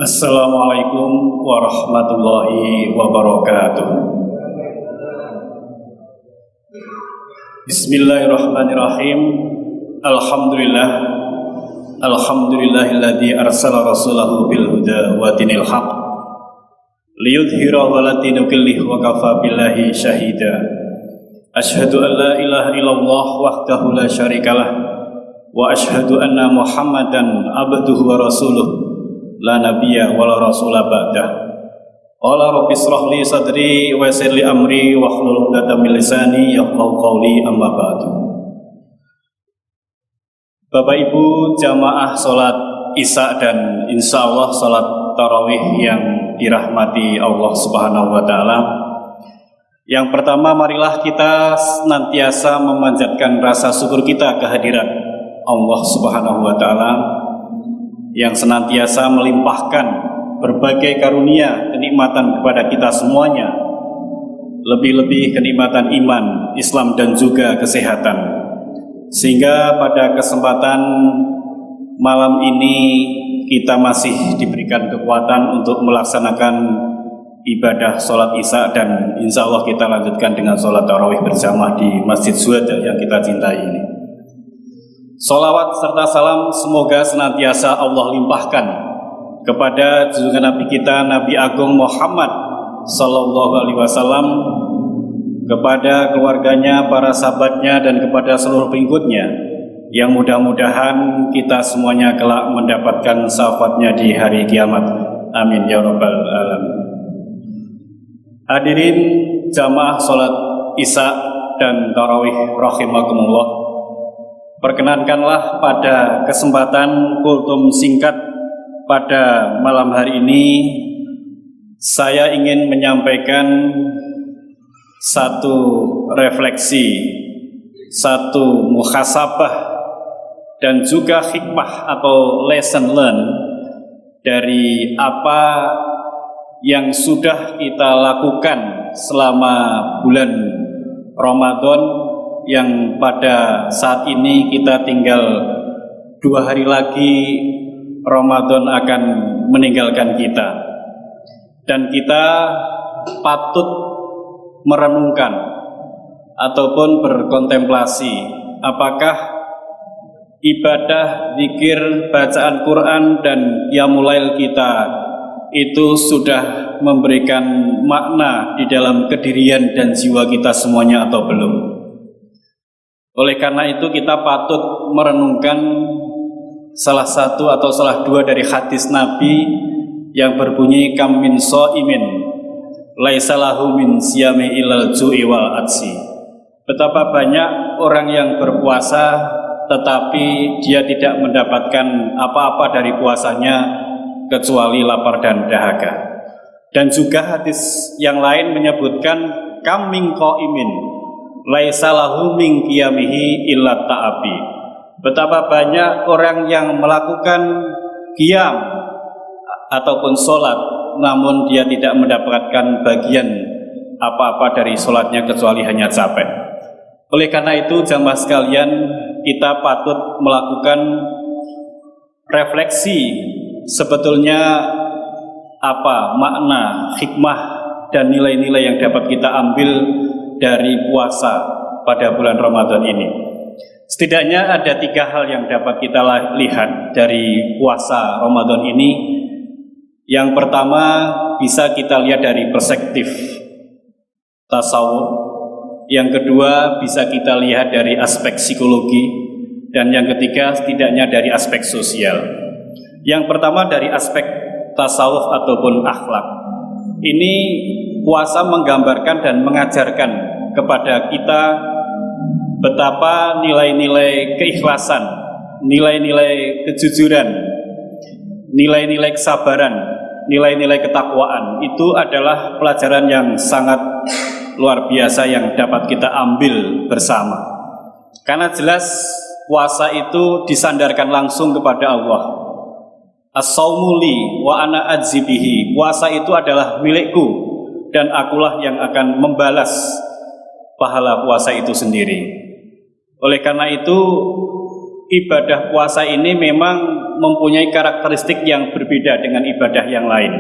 Assalamualaikum warahmatullahi wabarakatuh. Bismillahirrahmanirrahim. Alhamdulillahilladzi arsala rasulahu bil huda wa dinil haq liyudhhirahu 'ala dini kullih wa kafa billahi syahida. Asyhadu an la ilaha illallah wahdahu la syarikalah wa asyhadu anna Muhammadan abduhu wa rasuluh la nabiyya wa la rasula ba'dah. Qala rabbi ishrah li sadri wa yassir li amri wa hlul 'uqdatam min lisani yafqahu qawli, amma ba'du. Bapak Ibu jamaah salat Isya dan insyaallah salat tarawih yang dirahmati Allah Subhanahu wa taala. Yang pertama, marilah kita senantiasa memanjatkan rasa syukur kita kehadirat Allah Subhanahu wa taala yang senantiasa melimpahkan berbagai karunia kenikmatan kepada kita semuanya, lebih-lebih kenikmatan iman, Islam dan juga kesehatan, sehingga pada kesempatan malam ini kita masih diberikan kekuatan untuk melaksanakan ibadah sholat Isya, dan insya Allah kita lanjutkan dengan sholat tarawih bersama di Masjid Zuhada yang kita cintai ini. Sholawat serta salam semoga senantiasa Allah limpahkan kepada junjungan Nabi kita Nabi Agung Muhammad Sallallahu Alaihi Wasallam, kepada keluarganya, para sahabatnya, dan kepada seluruh pengikutnya, yang mudah-mudahan kita semuanya kelak mendapatkan syafaatnya di hari kiamat. Amin ya rabbal alamin. Hadirin jamaah sholat Isya dan tarawih rahimakumullah, perkenankanlah pada kesempatan kultum singkat pada malam hari ini saya ingin menyampaikan satu refleksi, satu muhasabah, dan juga hikmah atau lesson learn dari apa yang sudah kita lakukan selama bulan Ramadan, yang pada saat ini kita tinggal 2 hari lagi Ramadan akan meninggalkan kita, dan kita patut merenungkan ataupun berkontemplasi apakah ibadah, zikir, bacaan Quran dan qiyamul lail kita itu sudah memberikan makna di dalam kedirian dan jiwa kita semuanya atau belum. Oleh karena itu kita patut merenungkan salah satu atau salah dua dari hadis Nabi yang berbunyi kam min shaimin laisa lahu min siyami ilal ju'i wal atsi. Betapa banyak orang yang berpuasa tetapi dia tidak mendapatkan apa-apa dari puasanya kecuali lapar dan dahaga. Dan juga hadis yang lain menyebutkan kam min qaimin laisa lahu min qiyamihi illa ta'abi. Betapa banyak orang yang melakukan qiyam ataupun sholat, namun dia tidak mendapatkan bagian apa-apa dari sholatnya kecuali hanya capek. Oleh karena itu jamaah sekalian, kita patut melakukan refleksi sebetulnya apa makna, hikmah, dan nilai-nilai yang dapat kita ambil dari puasa pada bulan Ramadan ini. Setidaknya ada 3 hal yang dapat kita lihat dari puasa Ramadan ini. Yang pertama bisa kita lihat dari perspektif tasawuf, yang kedua bisa kita lihat dari aspek psikologi, dan yang ketiga setidaknya dari aspek sosial. Yang pertama dari aspek tasawuf ataupun akhlak. Ini puasa menggambarkan dan mengajarkan kepada kita betapa nilai-nilai keikhlasan, nilai-nilai kejujuran, nilai-nilai kesabaran, nilai-nilai ketakwaan itu adalah pelajaran yang sangat luar biasa yang dapat kita ambil bersama. Karena jelas puasa itu disandarkan langsung kepada Allah. As-saumu li wa ana ajzi bihi. Puasa itu adalah milikku dan akulah yang akan membalas pahala puasa itu sendiri. Oleh karena itu ibadah puasa ini memang mempunyai karakteristik yang berbeda dengan ibadah yang lain.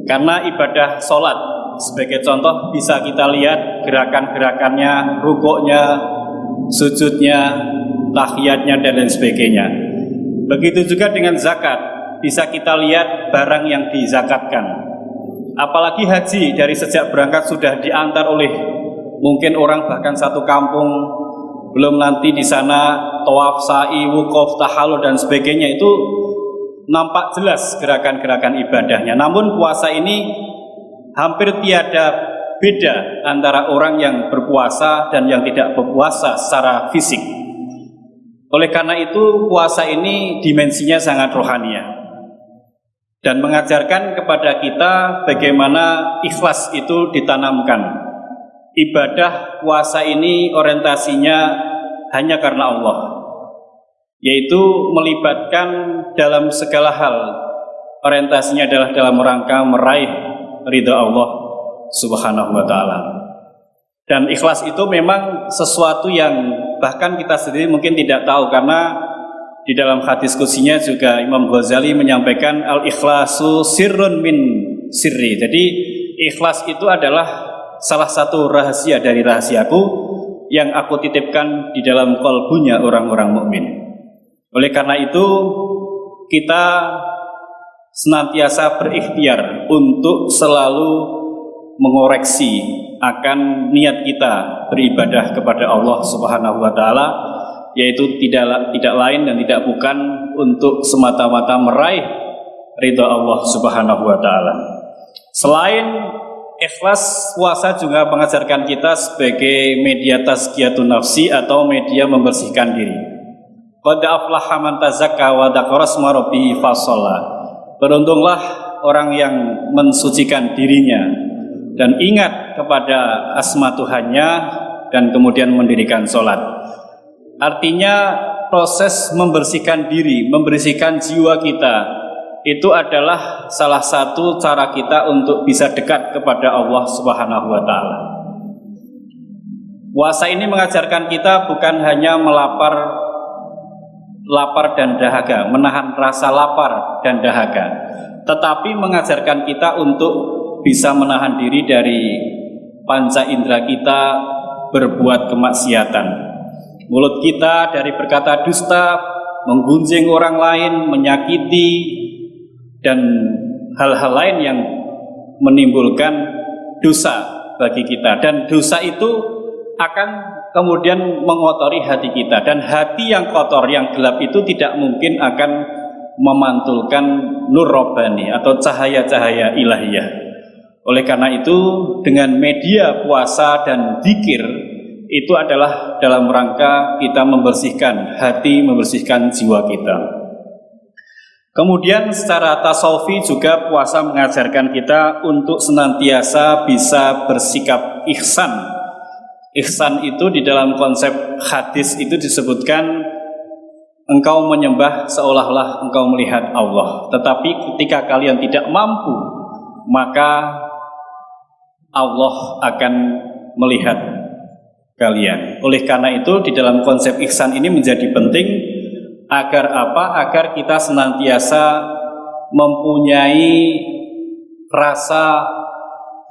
Karena ibadah sholat sebagai contoh bisa kita lihat gerakan-gerakannya, rukuknya, sujudnya, tahiyatnya dan lain sebagainya. Begitu juga dengan zakat, bisa kita lihat barang yang dizakatkan. Apalagi haji, dari sejak berangkat sudah diantar oleh mungkin orang bahkan satu kampung, belum nanti di sana tawaf, sa'i, wukuf, tahallul dan sebagainya, itu nampak jelas gerakan-gerakan ibadahnya. Namun puasa ini hampir tiada beda antara orang yang berpuasa dan yang tidak berpuasa secara fisik. Oleh karena itu puasa ini dimensinya sangat rohaniah dan mengajarkan kepada kita bagaimana ikhlas itu ditanamkan. Ibadah puasa ini orientasinya hanya karena Allah, yaitu melibatkan dalam segala hal. Orientasinya adalah dalam rangka meraih ridha Allah Subhanahu wa ta'ala. Dan ikhlas itu memang sesuatu yang bahkan kita sendiri mungkin tidak tahu, karena di dalam hadis qudsinya juga Imam Ghazali menyampaikan al-ikhlasu sirrun min sirri. Jadi ikhlas itu adalah salah satu rahasia dari rahasiaku yang aku titipkan di dalam qalbunya orang-orang mukmin. Oleh karena itu kita senantiasa berikhtiar untuk selalu mengoreksi akan niat kita beribadah kepada Allah Subhanahu wa taala, yaitu tidak lain dan tidak bukan untuk semata-mata meraih ridha Allah Subhanahu wa taala. Selain ikhlas, puasa juga mengajarkan kita sebagai media tazkiyatun nafsi atau media membersihkan diri. Qad aflaha man tazakka wa dzakara isma rabbih fasalla. Beruntunglah orang yang mensucikan dirinya dan ingat kepada asma Tuhannya dan kemudian mendirikan sholat. Artinya proses membersihkan diri, membersihkan jiwa kita, itu adalah salah satu cara kita untuk bisa dekat kepada Allah Subhanahu wa ta'ala. Puasa ini mengajarkan kita bukan hanya lapar dan dahaga, menahan rasa lapar dan dahaga, tetapi mengajarkan kita untuk bisa menahan diri dari panca indera kita berbuat kemaksiatan. Mulut kita dari berkata dusta, menggunjing orang lain, menyakiti, dan hal-hal lain yang menimbulkan dosa bagi kita. Dan dosa itu akan kemudian mengotori hati kita. Dan hati yang kotor, yang gelap itu tidak mungkin akan memantulkan nur robbani atau cahaya-cahaya ilahiyah. Oleh karena itu, dengan media puasa dan zikir itu adalah dalam rangka kita membersihkan hati, membersihkan jiwa kita. Kemudian secara tasawufi juga puasa mengajarkan kita untuk senantiasa bisa bersikap ihsan. Ihsan itu di dalam konsep hadis itu disebutkan engkau menyembah seolah-olah engkau melihat Allah. Tetapi ketika kalian tidak mampu, maka Allah akan melihat kalian. Oleh karena itu di dalam konsep ihsan ini menjadi penting agar apa? Agar kita senantiasa mempunyai rasa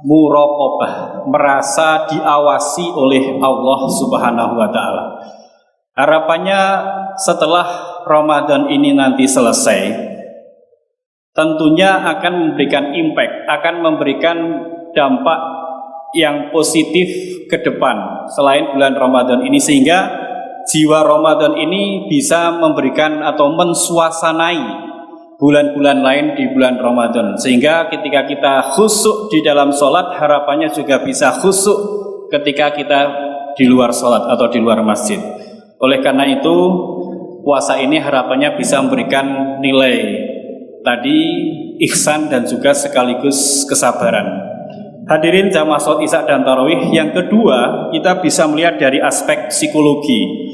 muraqabah, merasa diawasi oleh Allah Subhanahu wa taala. Harapannya setelah Ramadan ini nanti selesai, tentunya akan memberikan impact, akan memberikan dampak yang positif ke depan selain bulan Ramadan ini, sehingga jiwa Ramadan ini bisa memberikan atau mensuasanai bulan-bulan lain di bulan Ramadan, sehingga ketika kita khusyuk di dalam sholat, harapannya juga bisa khusyuk ketika kita di luar sholat atau di luar masjid. Oleh karena itu puasa ini harapannya bisa memberikan nilai tadi ihsan dan juga sekaligus kesabaran. Hadirin jamaah sholat Isya dan Tarawih, yang kedua kita bisa melihat dari aspek psikologi.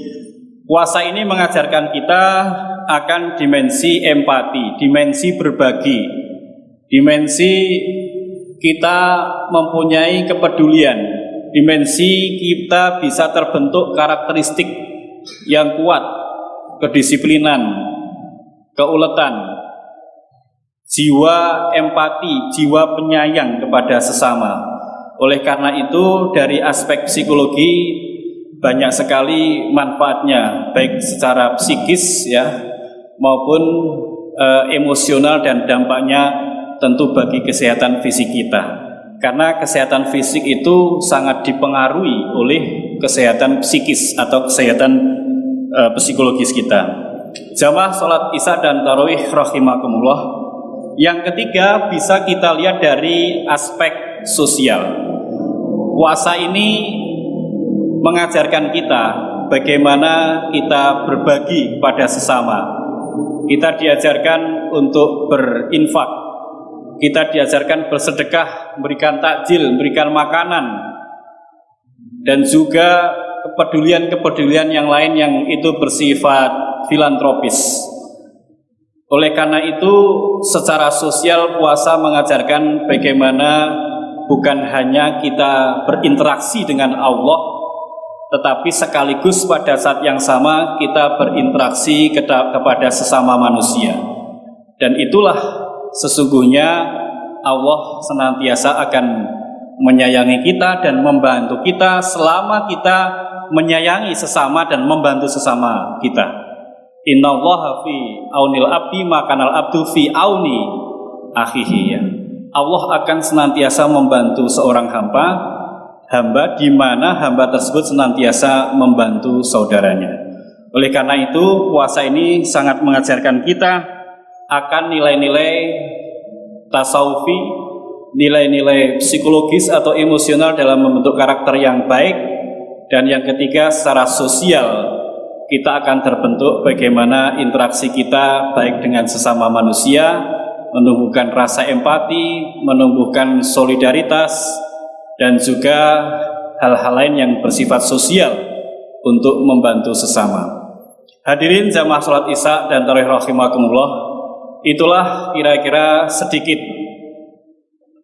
Puasa ini mengajarkan kita akan dimensi empati, dimensi berbagi, dimensi kita mempunyai kepedulian, dimensi kita bisa terbentuk karakteristik yang kuat kedisiplinan, keuletan, jiwa empati, jiwa penyayang kepada sesama. Oleh karena itu dari aspek psikologi banyak sekali manfaatnya, baik secara psikis ya maupun emosional, dan dampaknya tentu bagi kesehatan fisik kita. Karena kesehatan fisik itu sangat dipengaruhi oleh kesehatan psikis atau kesehatan psikologis kita. Jamaah sholat Isya dan Tarawih rahimakumullah. Yang ketiga bisa kita lihat dari aspek sosial. Puasa ini mengajarkan kita bagaimana kita berbagi pada sesama. Kita diajarkan untuk berinfak, kita diajarkan bersedekah, memberikan takjil, memberikan makanan, dan juga kepedulian-kepedulian yang lain yang itu bersifat filantropis. Oleh karena itu, secara sosial puasa mengajarkan bagaimana bukan hanya kita berinteraksi dengan Allah, tetapi sekaligus pada saat yang sama kita berinteraksi kepada sesama manusia. Dan itulah sesungguhnya Allah senantiasa akan menyayangi kita dan membantu kita selama kita menyayangi sesama dan membantu sesama kita. Innallaha fi aunil abdi makanal abdu fi auni akhihi. Allah akan senantiasa membantu seorang hamba di mana hamba tersebut senantiasa membantu saudaranya. Oleh karena itu, puasa ini sangat mengajarkan kita akan nilai-nilai tasawufi, nilai-nilai psikologis atau emosional dalam membentuk karakter yang baik. Dan yang ketiga, secara sosial kita akan terbentuk bagaimana interaksi kita baik dengan sesama manusia, menumbuhkan rasa empati, menumbuhkan solidaritas, dan juga hal-hal lain yang bersifat sosial untuk membantu sesama. Hadirin jamaah sholat Isya dan Tarawih rahimakumullah, itulah kira-kira sedikit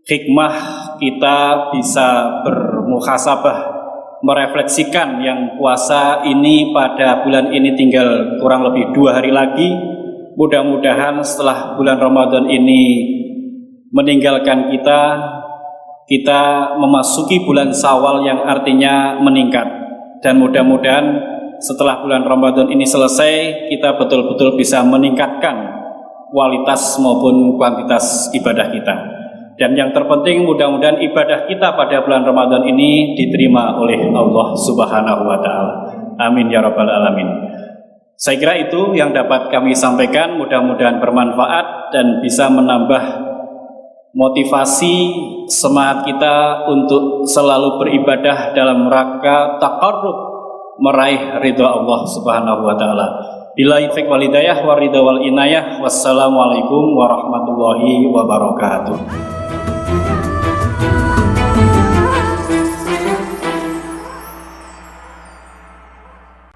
hikmah kita bisa bermuhasabah, merefleksikan yang puasa ini pada bulan ini tinggal kurang lebih 2 hari lagi. Mudah-mudahan setelah bulan Ramadan ini meninggalkan kita memasuki bulan Syawal yang artinya meningkat, dan mudah-mudahan setelah bulan Ramadan ini selesai kita betul-betul bisa meningkatkan kualitas maupun kuantitas ibadah kita. Dan yang terpenting mudah-mudahan ibadah kita pada bulan Ramadan ini diterima oleh Allah Subhanahu wa taala. Amin ya rabbal alamin. Saya kira itu yang dapat kami sampaikan, mudah-mudahan bermanfaat dan bisa menambah motivasi semangat kita untuk selalu beribadah dalam rangka taqarrub meraih ridha Allah Subhanahu wa taala. Billahi taufiq wal hidayah wa ridha wal inayah. Wassalamualaikum warahmatullahi wabarakatuh.